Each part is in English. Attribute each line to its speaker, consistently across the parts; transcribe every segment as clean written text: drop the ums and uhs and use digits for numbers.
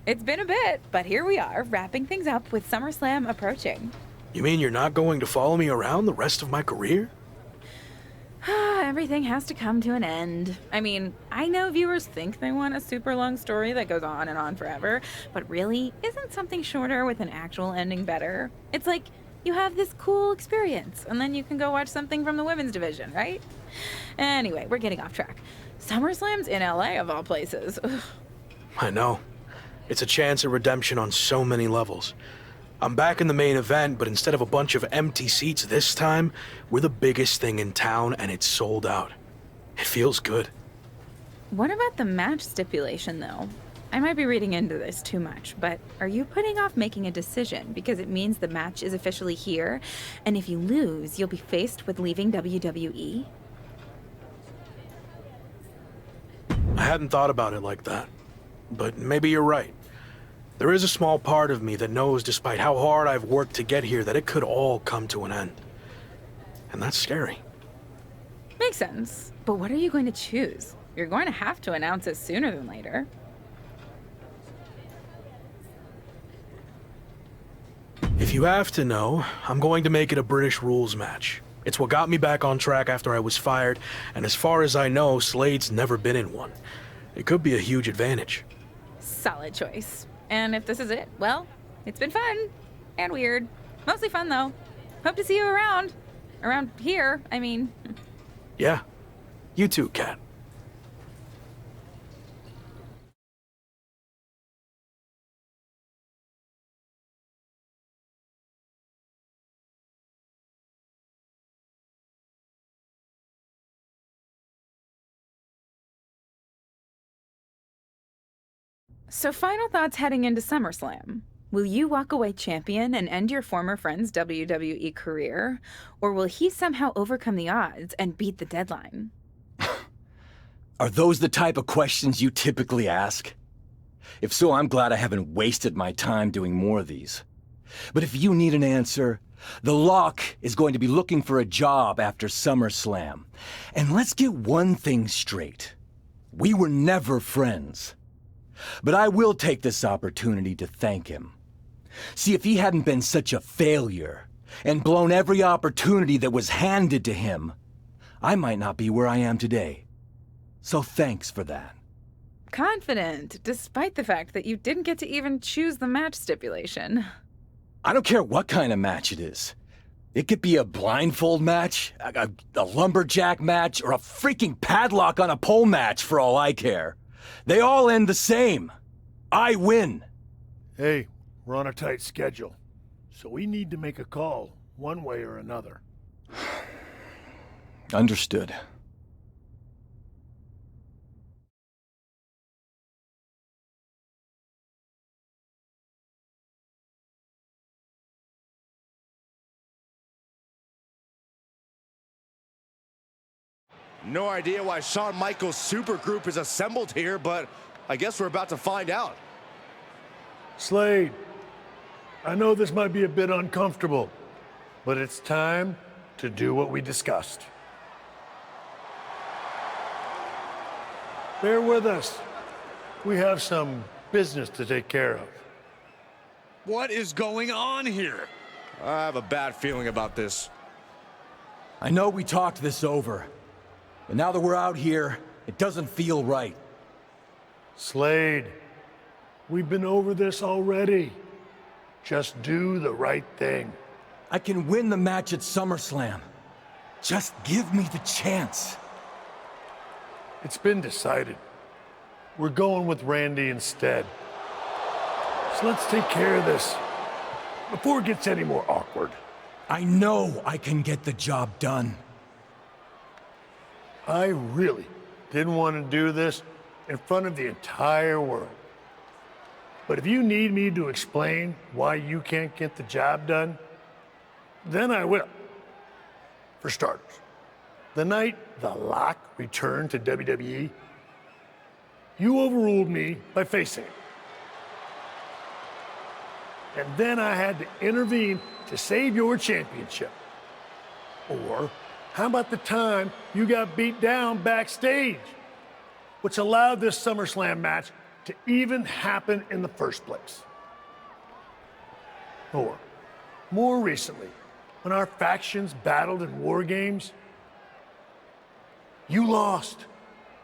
Speaker 1: It's been a bit, but here we are, wrapping things up with SummerSlam approaching.
Speaker 2: You mean you're not going to follow me around the rest of my career?
Speaker 1: Everything has to come to an end. I mean, I know viewers think they want a super long story that goes on and on forever, but really, isn't something shorter with an actual ending better? It's like you have this cool experience, and then you can go watch something from the women's division, right? Anyway, we're getting off track. SummerSlam's in LA, of all places. Ugh.
Speaker 2: I know. It's a chance at redemption on so many levels. I'm back in the main event, but instead of a bunch of empty seats this time, we're the biggest thing in town and it's sold out. It feels good.
Speaker 1: What about the match stipulation, though? I might be reading into this too much, but are you putting off making a decision because it means the match is officially here, and if you lose, you'll be faced with leaving WWE?
Speaker 2: I hadn't thought about it like that, but maybe you're right. There is a small part of me that knows, despite how hard I've worked to get here, that it could all come to an end. And that's scary.
Speaker 1: Makes sense. But what are you going to choose? You're going to have to announce it sooner than later.
Speaker 2: If you have to know, I'm going to make it a British rules match. It's what got me back on track after I was fired, and as far as I know, Slade's never been in one. It could be a huge advantage.
Speaker 1: Solid choice. And if this is it, well, it's been fun. And weird. Mostly fun, though. Hope to see you around. Around here, I mean.
Speaker 2: Yeah. You too, Kat.
Speaker 1: So final thoughts heading into SummerSlam. Will you walk away champion and end your former friend's WWE career? Or will he somehow overcome the odds and beat the deadline?
Speaker 3: Are those the type of questions you typically ask? If so, I'm glad I haven't wasted my time doing more of these. But if you need an answer, the Lock is going to be looking for a job after SummerSlam. And let's get one thing straight. We were never friends. But I will take this opportunity to thank him. See, if he hadn't been such a failure and blown every opportunity that was handed to him, I might not be where I am today. So thanks for that.
Speaker 1: Confident, despite the fact that you didn't get to even choose the match stipulation.
Speaker 3: I don't care what kind of match it is. It could be a blindfold match, a lumberjack match, or a freaking padlock on a pole match for all I care. They all end the same. I win.
Speaker 4: Hey, we're on a tight schedule, so we need to make a call one way or another.
Speaker 3: Understood.
Speaker 5: No idea why Shawn Michaels' supergroup is assembled here, but I guess we're about to find out.
Speaker 4: Slade, I know this might be a bit uncomfortable, but it's time to do what we discussed. Bear with us. We have some business to take care of.
Speaker 5: What is going on here? I have a bad feeling about this.
Speaker 3: I know we talked this over, but now that we're out here, it doesn't feel right.
Speaker 4: Slade, we've been over this already. Just do the right thing.
Speaker 3: I can win the match at SummerSlam. Just give me the chance.
Speaker 4: It's been decided. We're going with Randy instead. So let's take care of this before it gets any more awkward.
Speaker 3: I know I can get the job done.
Speaker 4: I really didn't want to do this in front of the entire world. But if you need me to explain why you can't get the job done, then I will. For starters, the night The Lock returned to WWE, you overruled me by facing it. And then I had to intervene to save your championship. Or how about the time you got beat down backstage, which allowed this SummerSlam match to even happen in the first place. Or, more recently, when our factions battled in war games, you lost,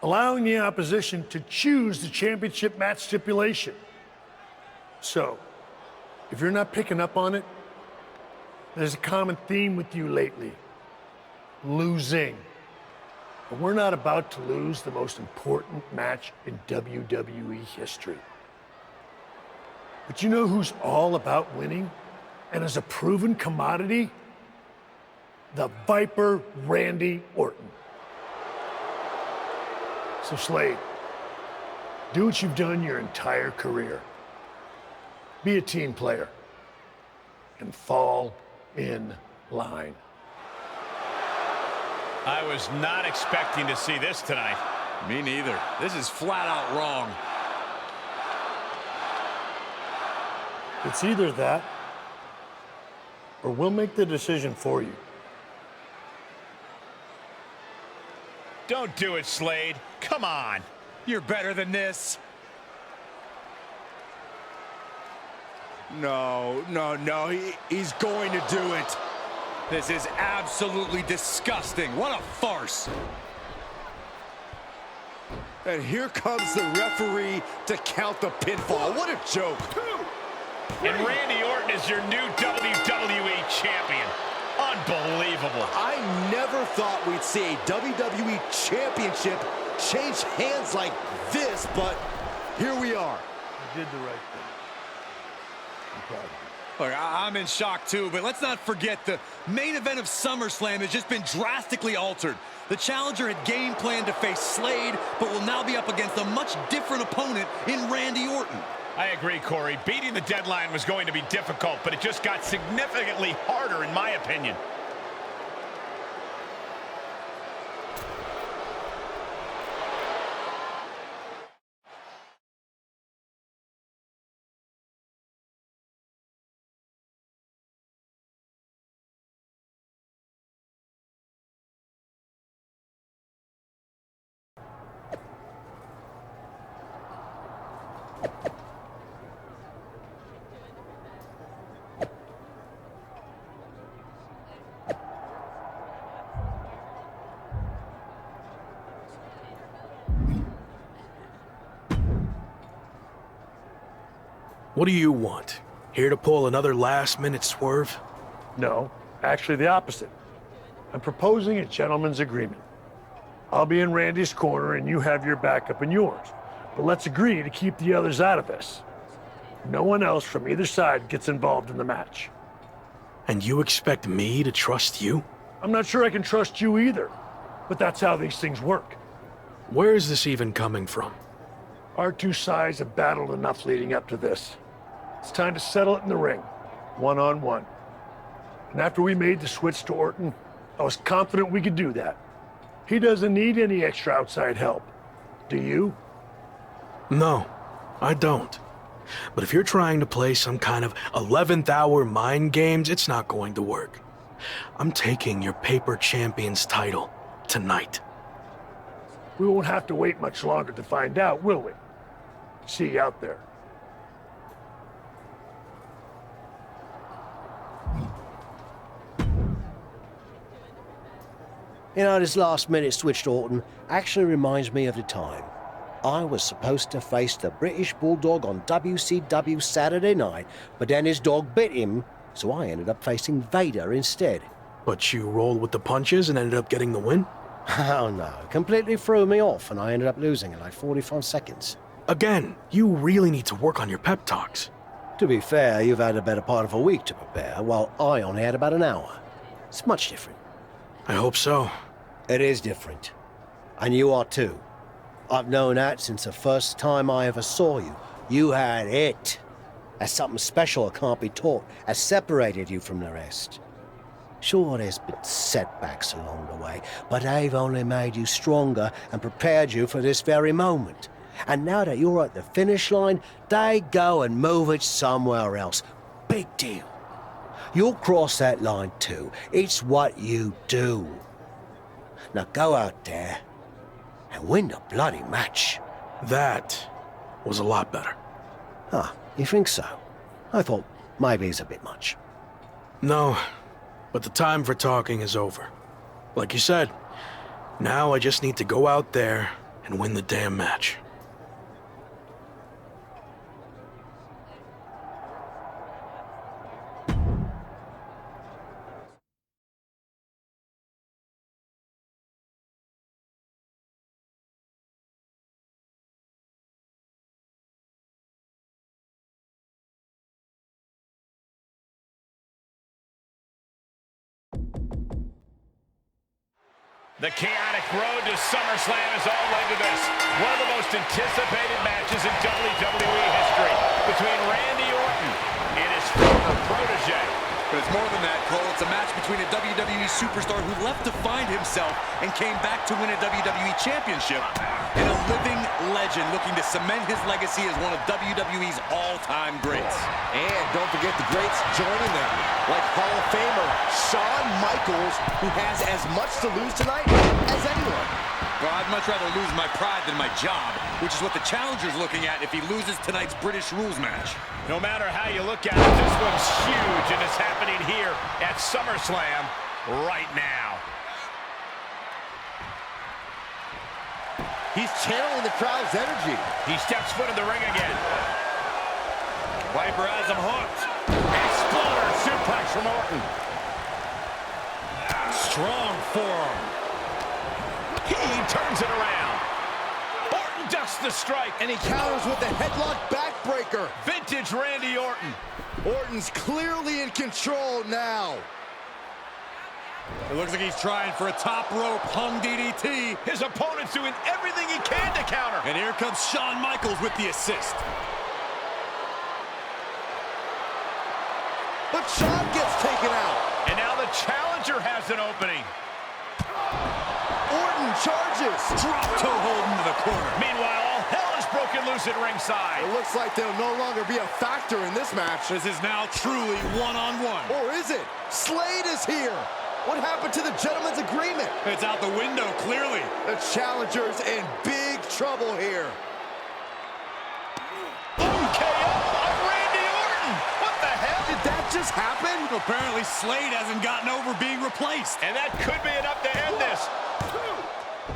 Speaker 4: allowing the opposition to choose the championship match stipulation. So, if you're not picking up on it, there's a common theme with you lately. Losing. But we're not about to lose the most important match in WWE history. But you know who's all about winning and is a proven commodity? The Viper Randy Orton. So Slade, do what you've done your entire career. Be a team player and fall in line.
Speaker 6: I was not expecting to see this tonight.
Speaker 5: Me neither. This is flat out wrong.
Speaker 4: It's either that, or we'll make the decision for you.
Speaker 6: Don't do it, Slade. Come on.
Speaker 5: You're better than this. No, he's going to do it. This is absolutely disgusting. What a farce. And here comes the referee to count the pinfall. What a joke.
Speaker 6: And Randy Orton is your new WWE champion. Unbelievable.
Speaker 5: I never thought we'd see a WWE championship change hands like this, but here we are.
Speaker 4: You did the right thing. I'm proud of you.
Speaker 7: Look, I'm in shock too, but let's not forget the main event of SummerSlam has just been drastically altered. The challenger had game planned to face Slade, but will now be up against a much different opponent in Randy Orton.
Speaker 6: I agree, Corey. Beating the deadline was going to be difficult, but it just got significantly harder, in my opinion.
Speaker 2: What do you want? Here to pull another last-minute swerve?
Speaker 4: No, actually the opposite. I'm proposing a gentleman's agreement. I'll be in Randy's corner and you have your backup in yours. But let's agree to keep the others out of this. No one else from either side gets involved in the match.
Speaker 2: And you expect me to trust you?
Speaker 4: I'm not sure I can trust you either, but that's how these things work.
Speaker 2: Where is this even coming from?
Speaker 4: Our two sides have battled enough leading up to this. It's time to settle it in the ring, one-on-one. And after we made the switch to Orton, I was confident we could do that. He doesn't need any extra outside help. Do you?
Speaker 2: No, I don't. But if you're trying to play some kind of 11th hour mind games, it's not going to work. I'm taking your paper champion's title tonight.
Speaker 4: We won't have to wait much longer to find out, will we? See you out there.
Speaker 8: You know, this last-minute switch to Orton actually reminds me of the time I was supposed to face the British Bulldog on WCW Saturday night, but then his dog bit him, so I ended up facing Vader instead.
Speaker 2: But you rolled with the punches and ended up getting the win?
Speaker 8: Oh no, completely threw me off and I ended up losing in like 45 seconds.
Speaker 2: Again, you really need to work on your pep talks.
Speaker 8: To be fair, you've had a better part of a week to prepare, while I only had about an hour. It's much different.
Speaker 2: I hope so.
Speaker 8: It is different. And you are too. I've known that since the first time I ever saw you. You had it. That's something special that can't be taught, has separated you from the rest. Sure, there's been setbacks along the way, but they've only made you stronger and prepared you for this very moment. And now that you're at the finish line, they go and move it somewhere else. Big deal. You'll cross that line too. It's what you do. Now go out there and win the bloody match.
Speaker 2: That was a lot better.
Speaker 8: Ah, you think so? I thought maybe it's a bit much.
Speaker 2: No, but the time for talking is over. Like you said, now I just need to go out there and win the damn match.
Speaker 6: The chaotic road to SummerSlam is all led to this. One of the most anticipated matches in WWE history between Randy Orton and his former protege.
Speaker 7: But it's more than that, Cole. It's a match between a WWE superstar who left to find himself and came back to win a WWE Championship, and a living legend looking to cement his legacy as one of WWE's all-time greats.
Speaker 5: And don't forget the greats joining them, like Hall of Famer Shawn Michaels, who has as much to lose tonight as anyone.
Speaker 7: Well, I'd much rather lose my pride than my job, which is what the challenger's looking at if he loses tonight's British rules match.
Speaker 6: No matter how you look at it, this one's huge, and it's happening here at SummerSlam right now.
Speaker 5: He's channeling the crowd's energy.
Speaker 6: He steps foot in the ring again. Viper has him hooked. Exploder suplex from Orton. Strong forearm. He turns it around. Orton ducks the strike.
Speaker 5: And he counters with the headlock backbreaker.
Speaker 6: Vintage Randy Orton.
Speaker 5: Orton's clearly in control now.
Speaker 7: It looks like he's trying for a top rope hung DDT.
Speaker 6: His opponent's doing everything he can to counter.
Speaker 7: And here comes Shawn Michaels with the assist.
Speaker 5: But Shawn gets taken out.
Speaker 6: And now the challenger has an opening.
Speaker 5: Orton charges.
Speaker 7: Drop toe hold into the corner.
Speaker 6: Meanwhile, all hell is broken loose at ringside.
Speaker 5: It looks like they'll no longer be a factor in this match.
Speaker 7: This is now truly one-on-one.
Speaker 5: Or is it? Slade is here. What happened to the gentleman's agreement?
Speaker 7: It's out the window, clearly.
Speaker 5: The challenger's in big trouble here.
Speaker 6: KO on Randy Orton. What the hell?
Speaker 5: Did that just happen?
Speaker 7: Apparently Slade hasn't gotten over being replaced.
Speaker 6: And that could be enough to end this.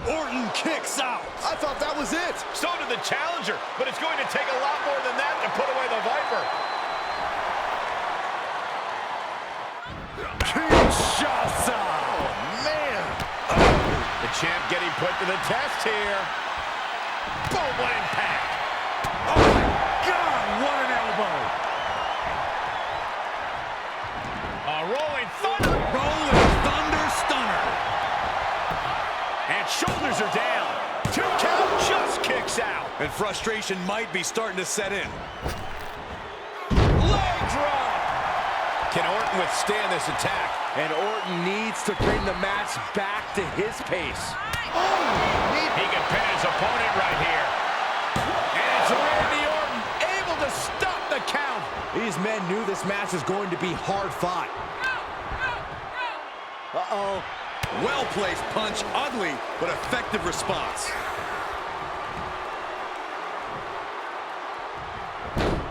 Speaker 7: Orton kicks out.
Speaker 5: I thought that was it.
Speaker 6: So did the challenger, but it's going to take a lot more than that to put away the Viper.
Speaker 5: Kinshasa! Oh, man!
Speaker 6: The champ getting put to the test here. Boom, what impact.
Speaker 7: Oh, my God, what an elbow.
Speaker 6: A rolling thunder.
Speaker 7: Rolling thunder stunner.
Speaker 6: And shoulders are down. 2 count, just kicks out.
Speaker 7: And frustration might be starting to set in.
Speaker 6: Leg drop. Can Orton withstand this attack?
Speaker 5: And Orton needs to bring the match back to his pace.
Speaker 6: He can pin his opponent right here. And it's Randy Orton able to stop the count.
Speaker 5: These men knew this match was going to be hard fought. Uh-oh.
Speaker 7: Well-placed punch, ugly, but effective response.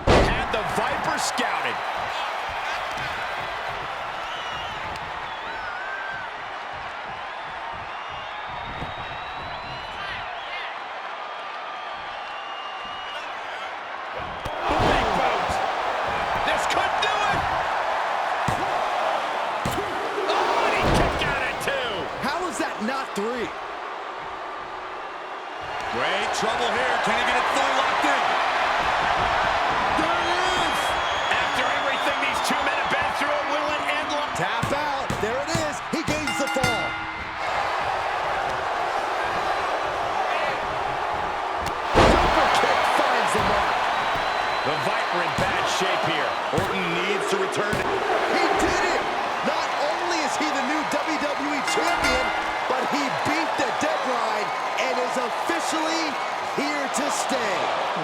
Speaker 6: Had the Viper scouted. Big boot. This could do it. Oh, and he kicked out at 2.
Speaker 5: How is that not 3?
Speaker 7: Great trouble here. Can he get it fully locked in?
Speaker 5: There it is!
Speaker 6: After everything these 2 men have been through, will it end like...
Speaker 5: Tap out. There it is. He gains the fall. Super kick finds the mark.
Speaker 6: The Viper in bad shape here.
Speaker 7: Orton needs to return.
Speaker 5: He did it! Not only is he the new WWE Champion, but he beat the deadline and is officially here to stay.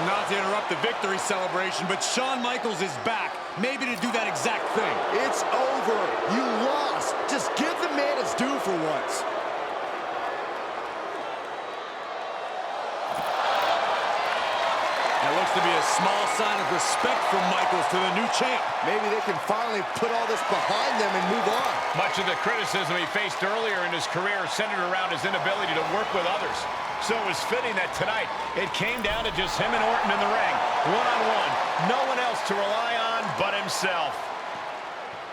Speaker 7: Not to interrupt the victory celebration, but Shawn Michaels is back, maybe to do that exact thing.
Speaker 5: It's over. You lost. Just give the man his due for once.
Speaker 6: It looks
Speaker 7: Looks to be a small sign of respect from Michaels to the new champ.
Speaker 5: Maybe they can finally put all this behind them and move on.
Speaker 6: Much of the criticism he faced earlier in his career centered around his inability to work with others. So it was fitting that tonight it came down to just him and Orton in the ring, one-on-one. No one else to rely on but himself.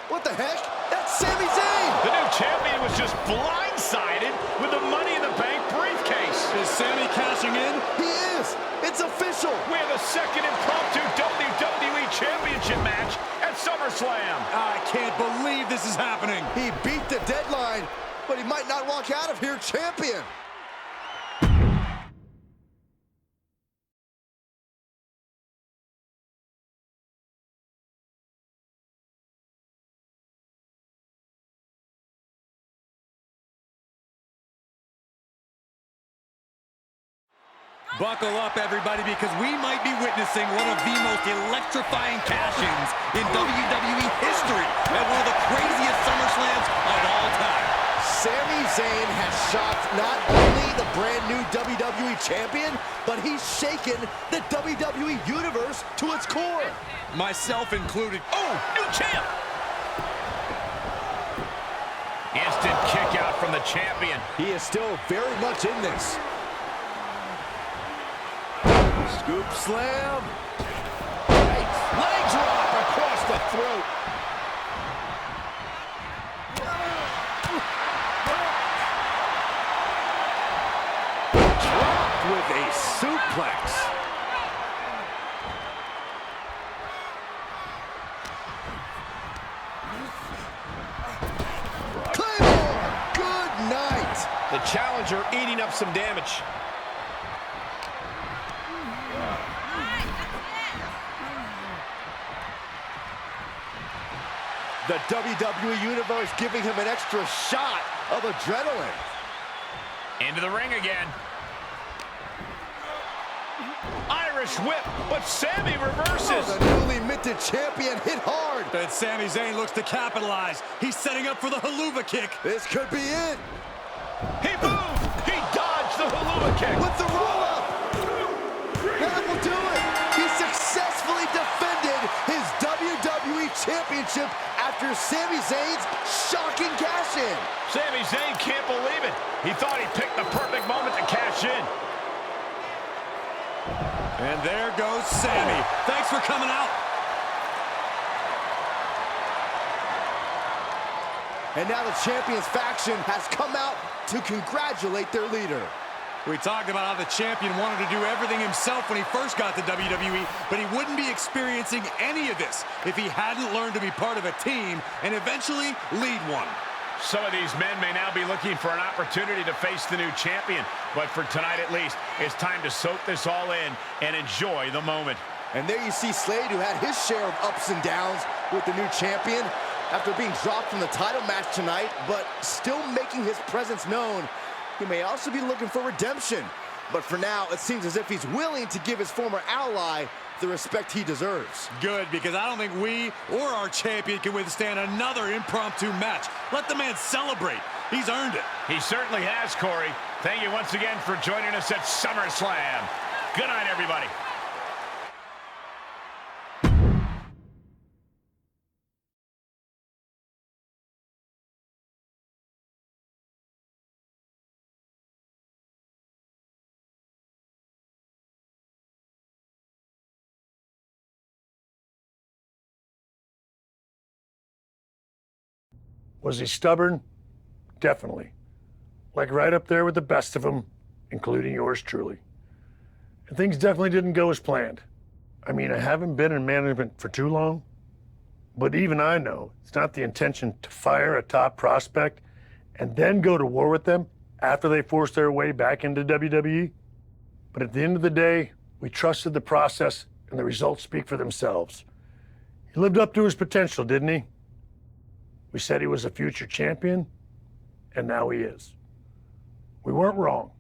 Speaker 5: What the heck? That's Sami Zayn!
Speaker 6: The new champion was just blindsided with the Money in the Bank briefcase.
Speaker 7: Is Sami cashing in?
Speaker 5: He is! It's official!
Speaker 6: We have a second impromptu WWE Championship match at SummerSlam.
Speaker 7: I can't believe this is happening.
Speaker 5: He beat the deadline, but he might not walk out of here champion.
Speaker 7: Buckle up, everybody, because we might be witnessing one of the most electrifying cash-ins in WWE history at one of the craziest SummerSlams of all time.
Speaker 5: Sami Zayn has shocked not only the brand new WWE Champion, but he's shaken the WWE Universe to its core.
Speaker 7: Myself included.
Speaker 6: Oh, new champ! Instant kick out from the champion.
Speaker 5: He is still very much in this. Scoop slam.
Speaker 6: Leg drop across the throat.
Speaker 5: Dropped with a suplex. Claymore! Good night.
Speaker 6: The challenger eating up some damage.
Speaker 5: The WWE Universe giving him an extra shot of adrenaline.
Speaker 6: Into the ring again. Irish whip, but Sami reverses.
Speaker 5: Oh, the newly minted champion hit hard.
Speaker 7: But Sami Zayn looks to capitalize. He's setting up for the haluva kick.
Speaker 5: This could be it.
Speaker 6: He moved. He dodged the haluva kick.
Speaker 5: With the roll-up. That will do it. He successfully defended his WWE Championship after Sami Zayn's shocking cash-in.
Speaker 6: Sami Zayn can't believe it. He thought he picked the perfect moment to cash in.
Speaker 7: And there goes Sami. Thanks for coming out.
Speaker 5: And now the Champions faction has come out to congratulate their leader.
Speaker 7: We talked about how the champion wanted to do everything himself when he first got to WWE, but he wouldn't be experiencing any of this if he hadn't learned to be part of a team and eventually lead one.
Speaker 6: Some of these men may now be looking for an opportunity to face the new champion, but for tonight at least, it's time to soak this all in and enjoy the moment.
Speaker 5: And there you see Slade, who had his share of ups and downs with the new champion after being dropped from the title match tonight, but still making his presence known. He may also be looking for redemption, but for now, it seems as if he's willing to give his former ally the respect he deserves.
Speaker 7: Good, because I don't think we or our champion can withstand another impromptu match. Let the man celebrate. He's earned it.
Speaker 6: He certainly has, Corey. Thank you once again for joining us at SummerSlam. Good night, everybody.
Speaker 4: Was he stubborn? Definitely. Like right up there with the best of them, including yours truly. And things definitely didn't go as planned. I mean, I haven't been in management for too long, but even I know it's not the intention to fire a top prospect and then go to war with them after they force their way back into WWE. But at the end of the day, we trusted the process and the results speak for themselves. He lived up to his potential, didn't he? We said he was a future champion, and now he is. We weren't wrong.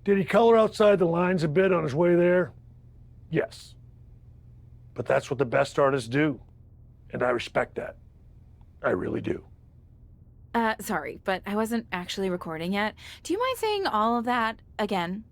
Speaker 4: Did he color outside the lines a bit on his way there? Yes. But that's what the best artists do, and I respect that. I really do.
Speaker 1: Sorry, but I wasn't actually recording yet. Do you mind saying all of that again?